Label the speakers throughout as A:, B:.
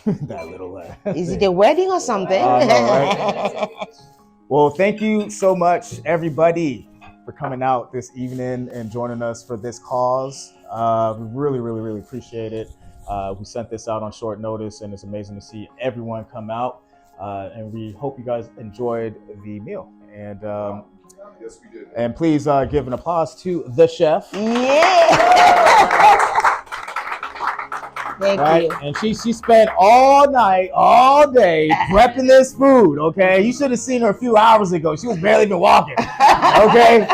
A: That little
B: Is it a wedding or something?
A: I know, right? Well, thank you so much, everybody, for coming out this evening and joining us for this cause. We really, really, really appreciate it. We sent this out on short notice, and it's amazing to see everyone come out. And we hope you guys enjoyed the meal. And
C: Yes, we did.
A: and please give an applause to the chef.
B: Yeah. Thank
A: Right?
B: you.
A: And she spent all night, all day prepping this food. Okay, you should have seen her a few hours ago. She was barely even walking. Okay,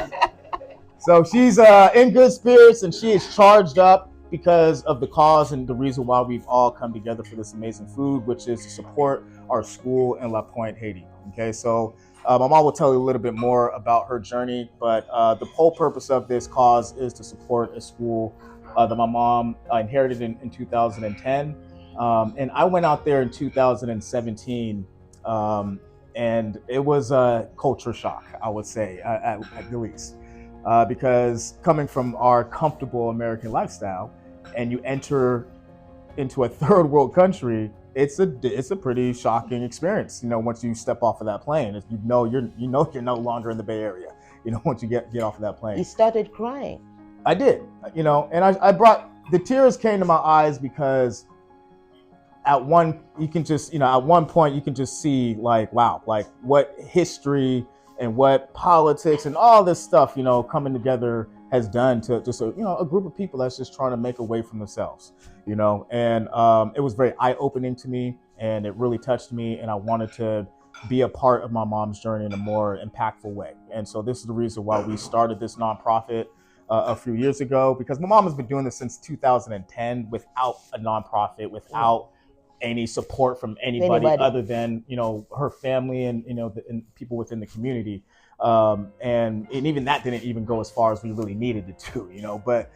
A: so she's in good spirits and she is charged up because of the cause and the reason why we've all come together for this amazing food, which is to support our school in La Pointe, Haiti. Okay, so my mom will tell you a little bit more about her journey, but the whole purpose of this cause is to support a school that my mom inherited in 2010. And I went out there in 2017, and it was a culture shock, I would say, at the least. Because coming from our comfortable American lifestyle, and you enter into a third world country, it's a pretty shocking experience. You know, once you step off of that plane, you know you're no longer in the Bay Area. You know, once you get off of that plane.
B: You started crying.
A: I did, you know, and I brought the tears came to my eyes because at one point you can just see like, wow, like what history and what politics and all this stuff, you know, coming together has done to just a group of people that's just trying to make a way for themselves, you know. And it was very eye-opening to me, and it really touched me, and I wanted to be a part of my mom's journey in a more impactful way. And so this is the reason why we started this nonprofit a few years ago, because my mom has been doing this since 2010 without a nonprofit, without any support from anybody other than, you know, her family and, you know, and people within the community. And even that didn't even go as far as we really needed it to, you know. But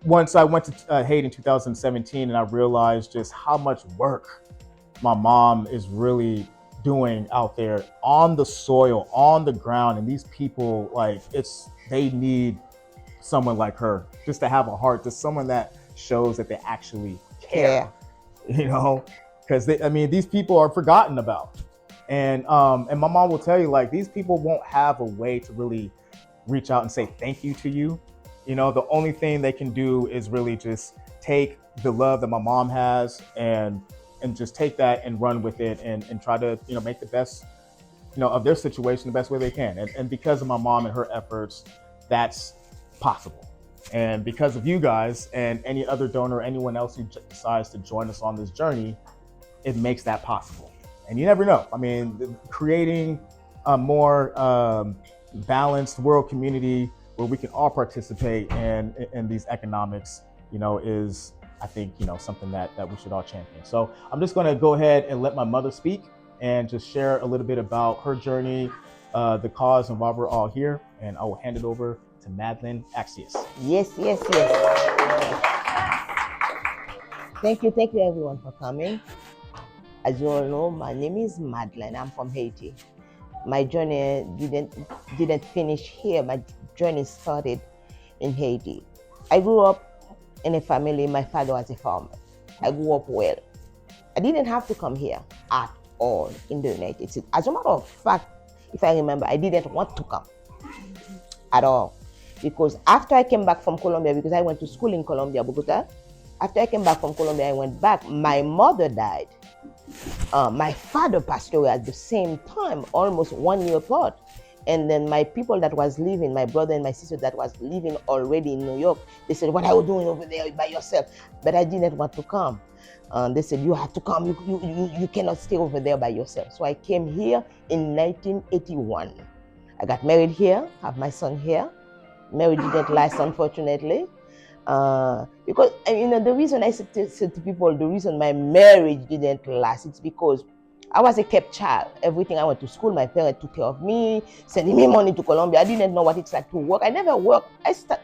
A: once I went to Haiti in 2017, and I realized just how much work my mom is really doing out there on the soil, on the ground, and these people, like, they need someone like her, just to have a heart, just someone that shows that they actually care. You know, because these people are forgotten about, and my mom will tell you, like, these people won't have a way to really reach out and say thank you to you. You know, the only thing they can do is really just take the love that my mom has and just take that and run with it and try to, you know, make the best, you know, of their situation the best way they can. And because of my mom and her efforts, that's possible. And because of you guys and any other donor, anyone else who decides to join us on this journey, it makes that possible. And you never know. I mean, creating a more balanced world community where we can all participate in these economics, you know, is, I think, you know, something that we should all champion. So I'm just going to go ahead and let my mother speak and just share a little bit about her journey, the cause, and why we're all here. And I will hand it over to Madeleine Accius.
B: Yes. Thank you everyone for coming. As you all know, my name is Madeleine. I'm from Haiti. My journey didn't finish here. My journey started in Haiti. I grew up in a family. My father was a farmer. I grew up well. I didn't have to come here at all in the United States. As a matter of fact, if I remember, I didn't want to come at all. Because after I came back from Colombia, because I went to school in Colombia, Bogota, after I came back from Colombia, I went back. My mother died. My father passed away at the same time, almost 1 year apart. And then my people that was living, my brother and my sister that was living already in New York, they said, what are you doing over there by yourself? But I didn't want to come. They said, you have to come, you cannot stay over there by yourself. So I came here in 1981. I got married here, have my son here. Marriage didn't last, unfortunately. Because, you know, the reason I said to people, the reason my marriage didn't last, it's because I was a kept child. Everything, I went to school, my parents took care of me, sending me money to Colombia. I didn't know what it's like to work. I never worked.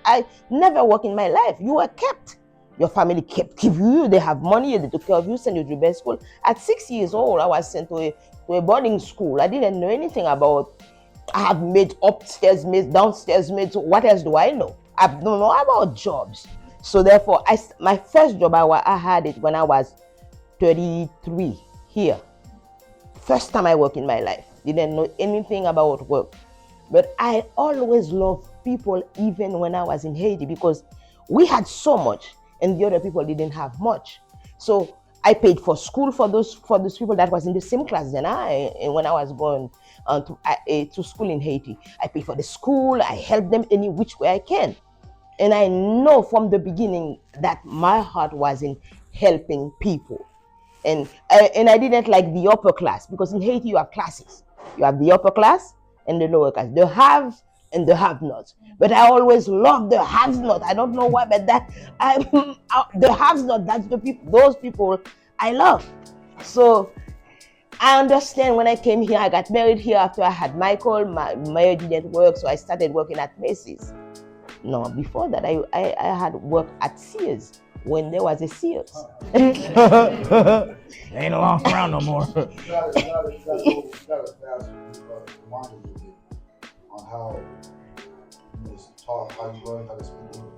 B: I never worked in my life. You were kept. Your family keep you. They have money. They took care of you, send you to the best school. At 6 years old, I was sent to a boarding school. I didn't know anything about. I have made upstairs maids, downstairs maids. What else do I know? I don't know about jobs. So therefore, my first job, I had it when I was 33 here. First time I work in my life. Didn't know anything about work. But I always loved people even when I was in Haiti because we had so much and the other people didn't have much. So I paid for school for those people that was in the same class than I. And when I was going to school in Haiti, I paid for the school. I helped them any which way I can. And I know from the beginning that my heart was in helping people. And I didn't like the upper class because in Haiti you have classes. You have the upper class and the lower class, the haves and the have-nots. But I always loved the have-not. I don't know why, but the have-not. That's the people. Those people I love. So I understand when I came here. I got married here after I had Michael. My marriage didn't work, so I started working at Macy's. No, before that I had worked at Sears when there was a Sears.
A: Ain't around no more.
C: You gotta ask on how you talk, how you learn how to speak English.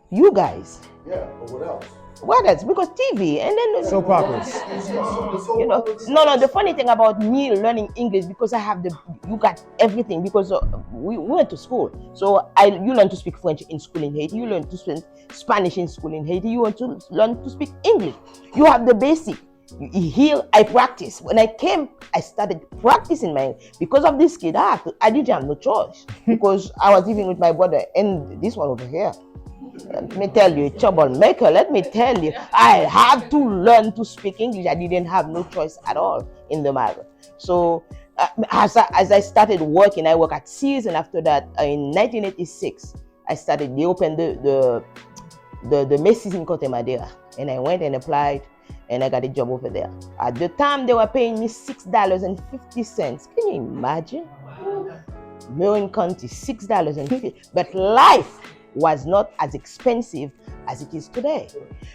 B: You guys.
C: Yeah, but what else?
B: What else? Because TV and then
A: Soap operas.
B: You know, no. The funny thing about me learning English because I have you got everything because we went to school. So you learn to speak French in school in Haiti. You learn to speak Spanish in school in Haiti. You want to learn to speak English. You have the basic. Here I practice. When I came, I started practicing because of this kid. I didn't have no choice because I was living with my brother and this one over here. Let me tell you, troublemaker. Let me tell you, I had to learn to speak English. I didn't have no choice at all in the matter. So as I started working, I worked at Sears, and after that, in 1986, they opened the Macy's in Cote Madera, and I went and applied, and I got a job over there. At the time, they were paying me $6.50. Can you imagine? Marin County, $6.50. But life was not as expensive as it is today,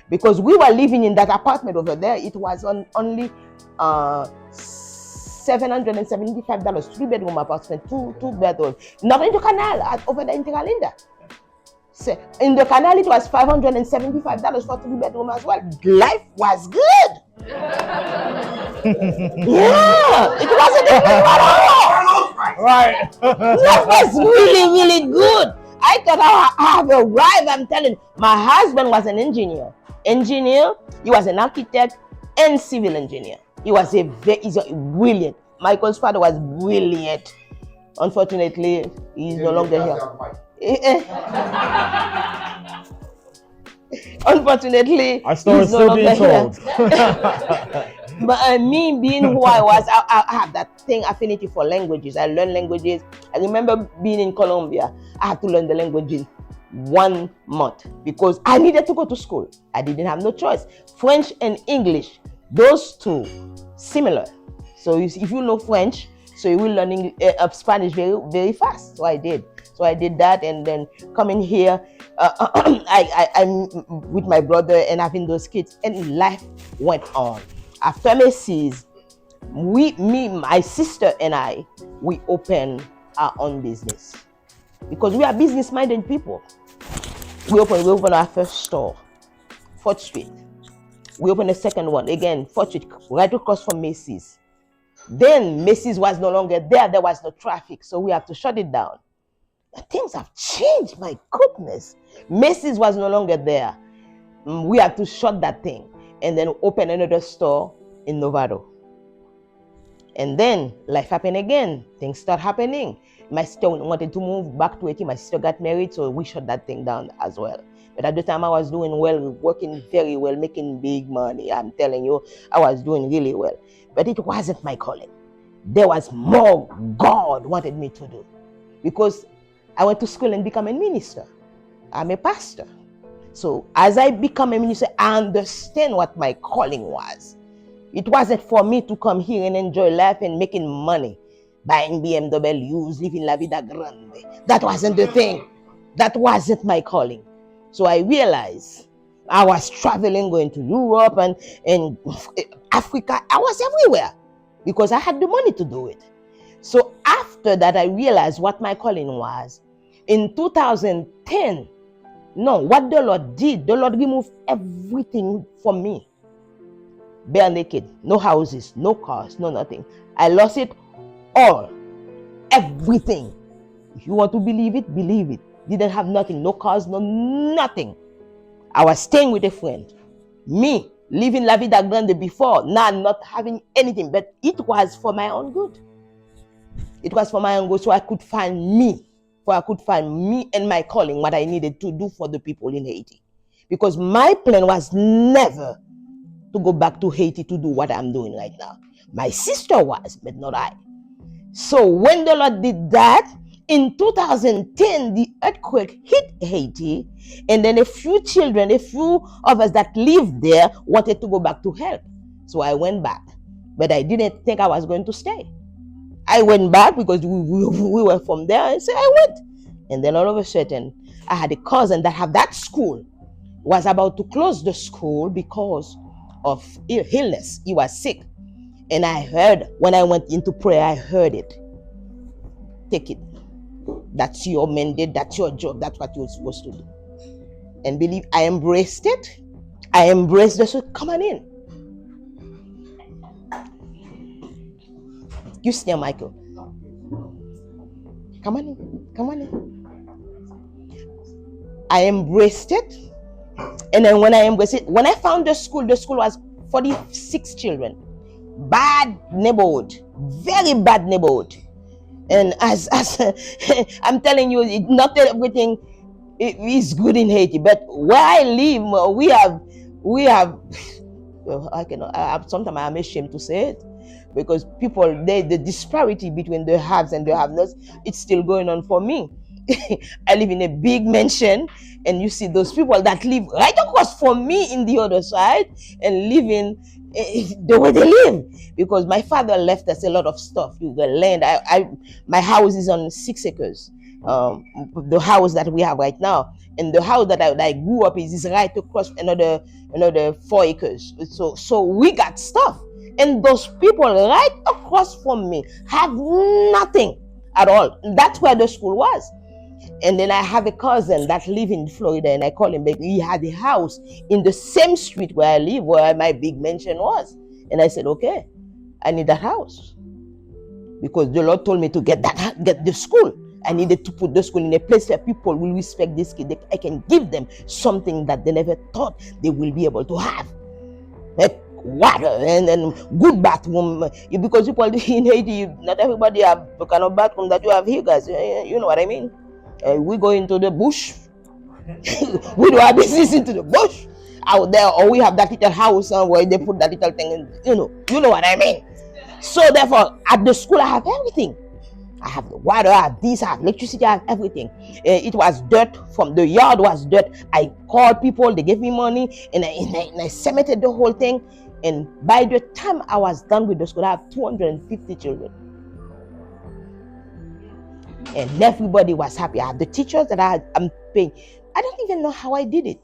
B: because we were living in that apartment over there. It was only $775, 3-bedroom apartment, two bedroom, not in the canal, over there in Terralinda. So in the canal it was $575 for 3-bedroom as well. Life was good. Yeah, it wasn't even
A: Right.
B: life was really good. I thought I have arrived. I'm telling you, my husband was an engineer. He was an architect and civil engineer. He's brilliant. Michael's father was brilliant. Unfortunately, he's no longer here. Unfortunately,
A: our story is still being told.
B: But me being who I was, I have that affinity for languages. I learn languages. I remember being in Colombia. I had to learn the language in 1 month because I needed to go to school. I didn't have no choice. French and English, those two, similar. So if you know French, so you will learn Spanish very, very fast. So I did that, and then coming here, I'm with my brother and having those kids, and life went on. After Macy's, my sister and I, we opened our own business because we are business-minded people. We opened our first store, 4th Street. We opened a second one, again, 4th Street, right across from Macy's. Then Macy's was no longer there. There was no traffic, so we have to shut it down. Things have changed, my goodness. Macy's was no longer there. We had to shut that thing and then open another store in Novato. And then life happened again. Things start happening. My sister wanted to move back to Haiti. My sister got married, so we shut that thing down as well. But at the time, I was doing well, working very well, making big money. I'm telling you, I was doing really well. But it wasn't my calling. There was more God wanted me to do. Because I went to school and became a minister. I'm a pastor. So as I become a minister, I understand what my calling was. It wasn't for me to come here and enjoy life and making money, buying BMWs, living la vida grande. That wasn't the thing. That wasn't my calling. So I realized I was traveling, going to Europe and Africa. I was everywhere because I had the money to do it. So after that, I realized what my calling was. In 2010, what the Lord did, the Lord removed everything from me. bare naked, no houses, no cars, no nothing. I lost it all, everything. If you want to believe it, believe it. Didn't have nothing, no cars, no nothing. I was staying with a friend. Me, living la vida grande before, now not having anything, but it was for my own good. It was for my own good, so I could find me, and my calling, what I needed to do for the people in Haiti. Because my plan was never to go back to Haiti to do what I'm doing right now. My sister was, but not I. So when the Lord did that, in 2010, the earthquake hit Haiti, and then a few of us that lived there wanted to go back to help. So I went back, but I didn't think I was going to stay. I went back because we were from there, and so I went. And then all of a sudden, I had a cousin that had that school, was about to close the school because of illness. He was sick. And I heard, when I went into prayer, I heard it. Take it. That's your mandate, that's your job, that's what you're supposed to do. And believe, I embraced it. I embraced this. So come on in. You stay, Michael. Come on in. Come on in. I embraced it. And then when I embraced it, when I found the school was 46 children. Bad neighborhood. Very bad neighborhood. And as I'm telling you, not everything is good in Haiti, but where I live, we have. I cannot. Sometimes I'm ashamed to say it, because people, the disparity between the haves and the have-nots, it's still going on for me. I live in a big mansion, and you see those people that live right across from me in the other side and living the way they live, because my father left us a lot of stuff. The land, my house is on 6 acres. The house that we have right now, and the house that I grew up is right across another 4 acres. So we got stuff, and those people right across from me have nothing at all. That's where the school was. And then I have a cousin that lives in Florida, and I call him back. He had a house in the same street where I live, where my big mansion was. And I said, okay, I need that house, because the Lord told me to get the school. I needed to put the school in a place where people will respect this kid. I can give them something that they never thought they will be able to have. Like water and good bathroom. Because people in Haiti, not everybody have the kind of bathroom that you have here, guys. You know what I mean? We go into the bush. We do our business into the bush out there, or we have that little house where they put that little thing in, you know what I mean. So therefore, at the school I have everything. I have the water, I have this, I have electricity, I have everything. It was dirt, from the yard was dirt. I called people, they gave me money, and I cemented the whole thing. And by the time I was done with the school, I have 250 children. And everybody was happy. I have the teachers that I'm paying. I don't even know how I did it.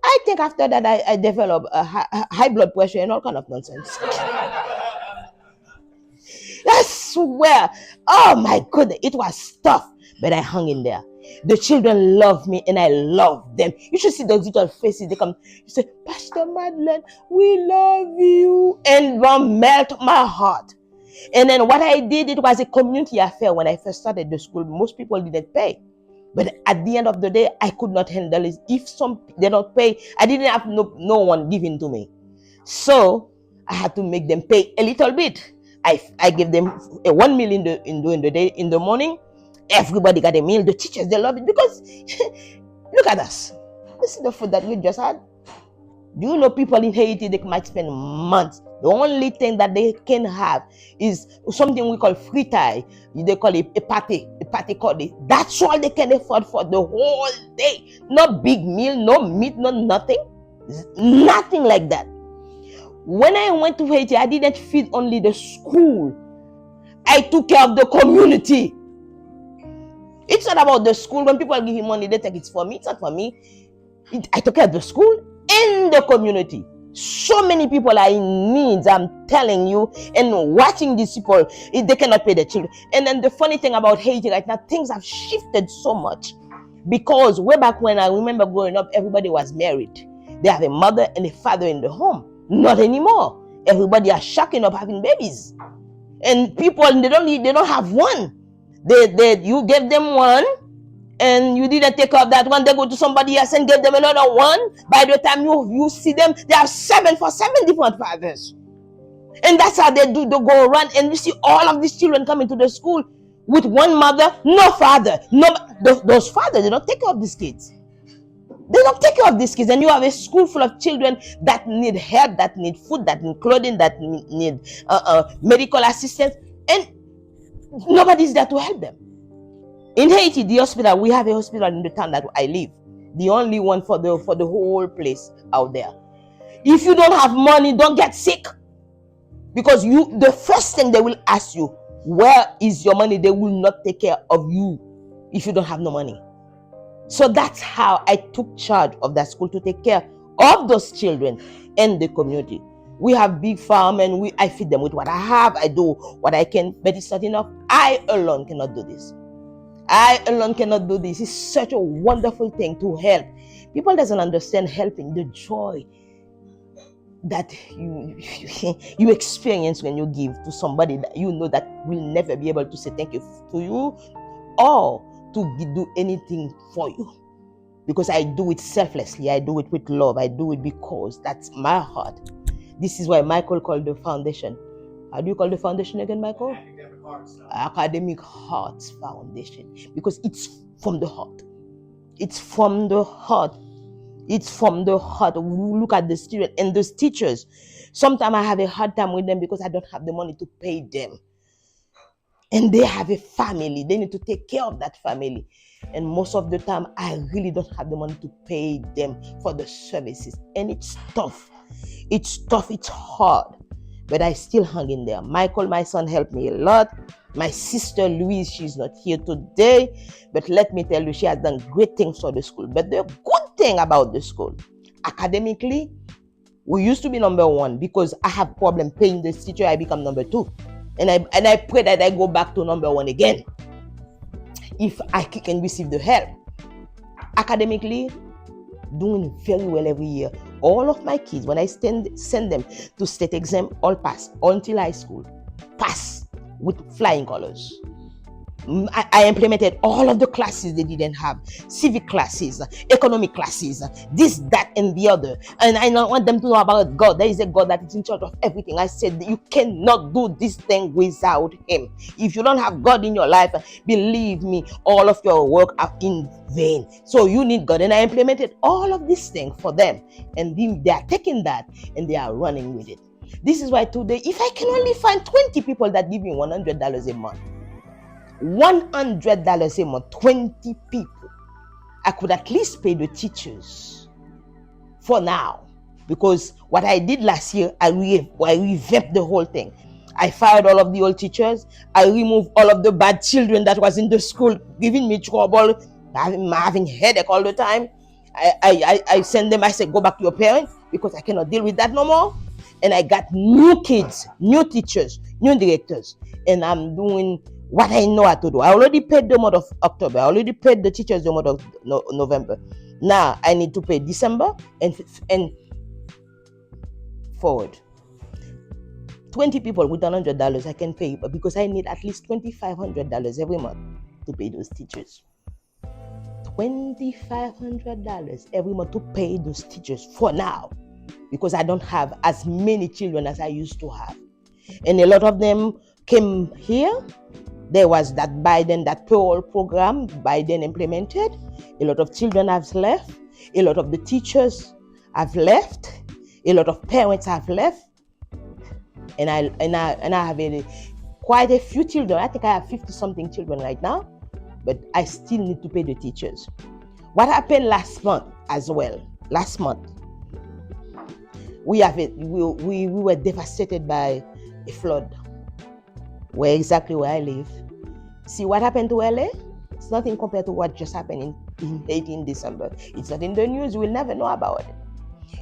B: I think after that I developed a high blood pressure and all kind of nonsense. I swear, oh my goodness, it was tough, but I hung in there. The children love me and I love them. You should see those little faces. They come, you say, Pastor Madeleine, we love you, and melt my heart. And then what I did, it was a community affair. When I first started the school, most people didn't pay. But at the end of the day, I could not handle it. If they don't pay, I didn't have no one giving to me. So I had to make them pay a little bit. I gave them a 1 meal during the day, in the morning. Everybody got a meal. The teachers, they love it, because look at us. This is the food that we just had. Do you know people in Haiti, they might spend months. The only thing that they can have is something we call fritai. They call it a pate corde. That's all they can afford for the whole day. No big meal, no meat, no nothing. Nothing like that. When I went to Haiti, I didn't feed only the school. I took care of the community. It's not about the school. When people give me money, they think it's for me. It's not for me. I took care of the school and the community. So many people are in needs, I'm telling you, and watching these people, they cannot pay their children. And then the funny thing about Haiti right now, things have shifted so much, because way back when I remember growing up, everybody was married. They have a mother and a father in the home. Not anymore. Everybody are shocking up having babies. And people, they don't have one. You give them one, and you didn't take care of that one. They go to somebody else and give them another one. By the time you see them, they have 7 for 7 different fathers. And that's how they do. They go around, and you see all of these children coming to the school with one mother, no father. No, those fathers, they don't take care of these kids. They don't take care of these kids. And you have a school full of children that need help, that need food, that need clothing, that need medical assistance, and nobody's there to help them. In Haiti, the hospital, we have a hospital in the town that I live, the only one for the whole place out there. If you don't have money, don't get sick, because the first thing they will ask you, where is your money? They will not take care of you if you don't have no money. So that's how I took charge of that school, to take care of those children and the community. We have big farm, and I feed them with what I have. I do what I can, but it's not enough. I alone cannot do this. I alone cannot do this. It's such a wonderful thing to help. People doesn't understand helping, the joy that you experience when you give to somebody that you know that will never be able to say thank you to you, or to do anything for you. Because I do it selflessly. I do it with love. I do it because that's my heart. This is why Michael called the foundation. How do you call the foundation again, Michael? Academic Hearts Foundation. Because it's from the heart. It's from the heart. It's from the heart. Look at the students and those teachers. Sometimes I have a hard time with them because I don't have the money to pay them. And they have a family. They need to take care of that family. And most of the time, I really don't have the money to pay them for the services. And it's tough. It's tough. It's hard. But I still hung in there. Michael, my son, helped me a lot. My sister Louise, she's not here today. But let me tell you, she has done great things for the school. But the good thing about the school, academically, we used to be number 1. Because I have problem paying the teacher, I become number 2. And I pray that I go back to number 1 again, if I can receive the help. Academically, doing very well every year. All of my kids, when I send them to state exam, all pass, until high school, pass with flying colors. I implemented all of the classes they didn't have, civic classes, economic classes, this, that, and the other. And I don't want them to know about God. There is a God that is in charge of everything. I said you cannot do this thing without Him. If you don't have God in your life, believe me, all of your work are in vain. So you need God. And I implemented all of these things for them. And they are taking that and they are running with it. This is why today, if I can only find 20 people that give me $100 a month, $100 a month, 20 people, I could at least pay the teachers for now. Because what I did last year, I revamped the whole thing. I fired all of the old teachers. I removed all of the bad children that was in the school, giving me trouble, having headache all the time. I send them, I said, go back to your parents, because I cannot deal with that no more. And I got new kids, new teachers, new directors. And I'm doing what I know how to do. I already paid the month of October. I already paid the teachers the month of November. Now I need to pay December and forward. 20 people with $100 I can pay, because I need at least $2,500 every month to pay those teachers. $2,500 every month to pay those teachers for now, because I don't have as many children as I used to have. And a lot of them came here. There was that parole program Biden implemented. A lot of children have left. A lot of the teachers have left. A lot of parents have left. And I have quite a few children. I think I have 50-something children right now, but I still need to pay the teachers. What happened last month as well? Last month, we were devastated by a flood. Exactly where I live. See what happened to LA? It's nothing compared to what just happened in Haiti in December. It's not in the news. We'll never know about it.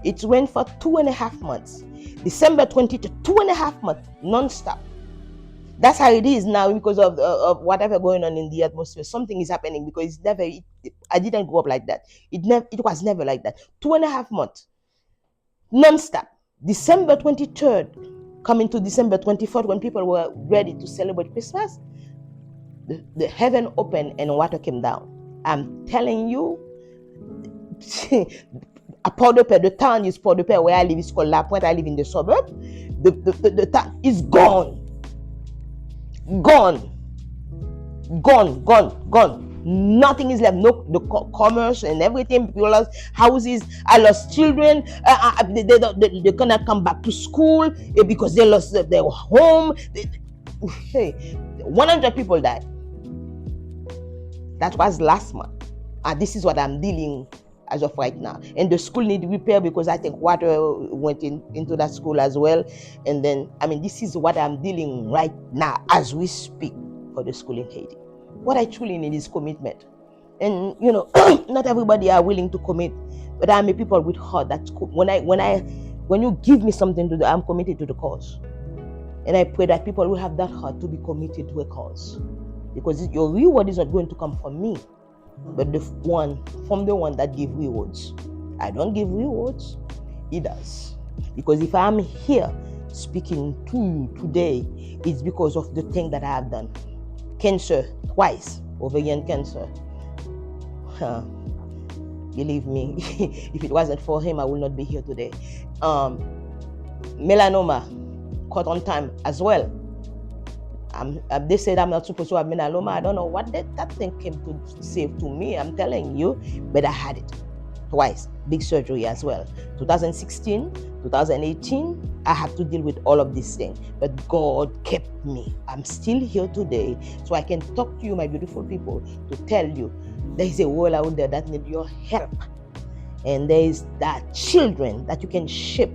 B: It went for 2.5 months. December 20 to 2.5 months, non-stop. That's how it is now, because of whatever going on in the atmosphere. Something is happening, because I didn't grow up like that. It was never like that. 2.5 months, non-stop. December 23rd coming to December 24th, when people were ready to celebrate Christmas, the heaven opened and water came down. I'm telling you, a Pointe, the town is Pointe, where I live is called La Pointe. I live in the suburb. The town is gone. Nothing is left. No, the commerce and everything. People lost houses. I lost children. They cannot come back to school because they lost their home. 100 people died. That was last month. And this is what I'm dealing as of right now. And the school need repair because I think water went into that school as well. And then, this is what I'm dealing right now as we speak for the school in Haiti. What I truly need is commitment. And, not everybody are willing to commit, but I'm a people with heart that when you give me something to do, I'm committed to the cause. And I pray that people will have that heart to be committed to a cause. Because your reward is not going to come from me, but from the one that gives rewards. I don't give rewards, he does. Because if I'm here speaking to you today, it's because of the thing that I have done. Cancer, twice, ovarian cancer. Believe me, if it wasn't for him, I would not be here today. Melanoma, caught on time as well. They said I'm not supposed to have melanoma. I don't know what that thing came to say to me. I'm telling you, but I had it twice. Big surgery as well. 2016, 2018, I had to deal with all of these things. But God kept me. I'm still here today, so I can talk to you, my beautiful people, to tell you there is a world out there that needs your help. And there is that children that you can shape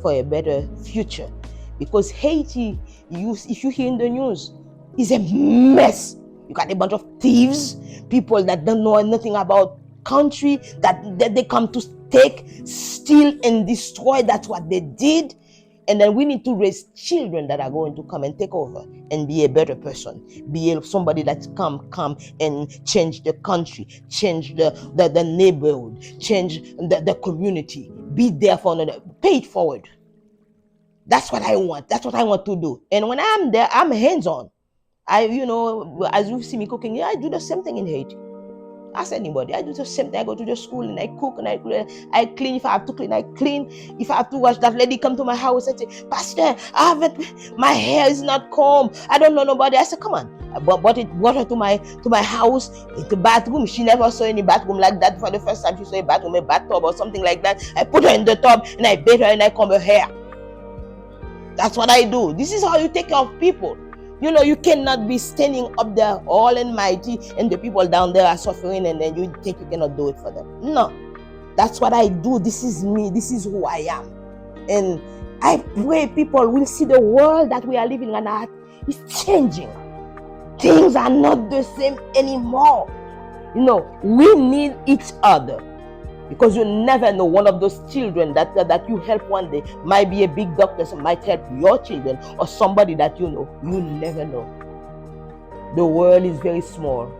B: for a better future. Because Haiti, if you hear in the news, is a mess. You got a bunch of thieves, people that don't know nothing about country, that they come to take, steal, and destroy. That's what they did. And then we need to raise children that are going to come and take over and be a better person, be somebody that's come and change the country, change the neighborhood, change the community, be there for another, pay it forward. That's what I want. That's what I want to do. And when I'm there, I'm hands-on. As you see me cooking, I do the same thing in Haiti. Ask anybody. I do the same thing. I go to the school and I cook and I clean. If I have to clean, I clean. If I have to wash, that lady come to my house and say, Pastor, my hair is not combed. I don't know nobody. I said, come on. I brought her to my house, in the bathroom. She never saw any bathroom like that. For the first time she saw a bathtub or something like that. I put her in the tub and I bathe her and I comb her hair. That's what I do. This is how you take care of people. You cannot be standing up there all almighty and the people down there are suffering and then you think you cannot do it for them. No. That's what I do. This is me. This is who I am. And I pray people will see the world that we are living in is changing. Things are not the same anymore. We need each other. Because you never know, one of those children that you help one day might be a big doctor, so might help your children or somebody that you know. You never know. The world is very small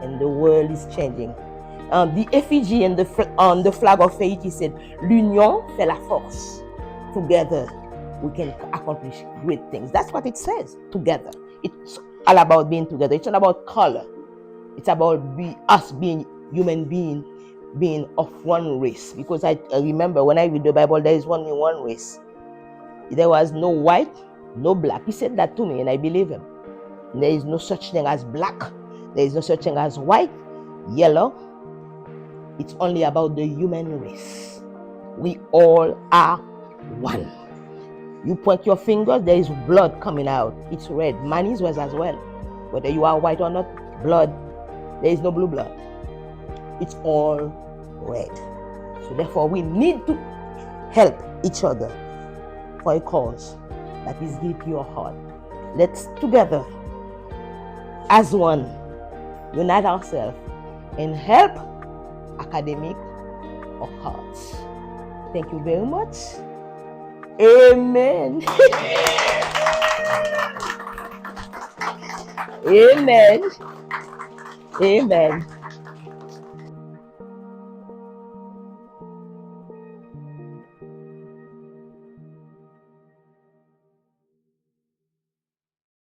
B: and the world is changing. The effigy on the flag of Haiti said, "L'union fait la force." Together, we can accomplish great things. That's what it says, together. It's all about being together. It's not about color. It's about us being human beings, being of one race. Because I remember when I read the Bible, there is only one race. There was no white, no black. He said that to me and I believe him. There is no such thing as black. There is no such thing as white, yellow. It's only about the human race. We all are one. You point your finger, there is blood coming out. It's red. Mine is red as well. Whether you are white or not, blood. There is no blue blood. It's all red. So therefore, we need to help each other for a cause that is deep to your heart. Let's together, as one, unite ourselves and help academic of hearts. Thank you very much. Amen. Amen. Amen.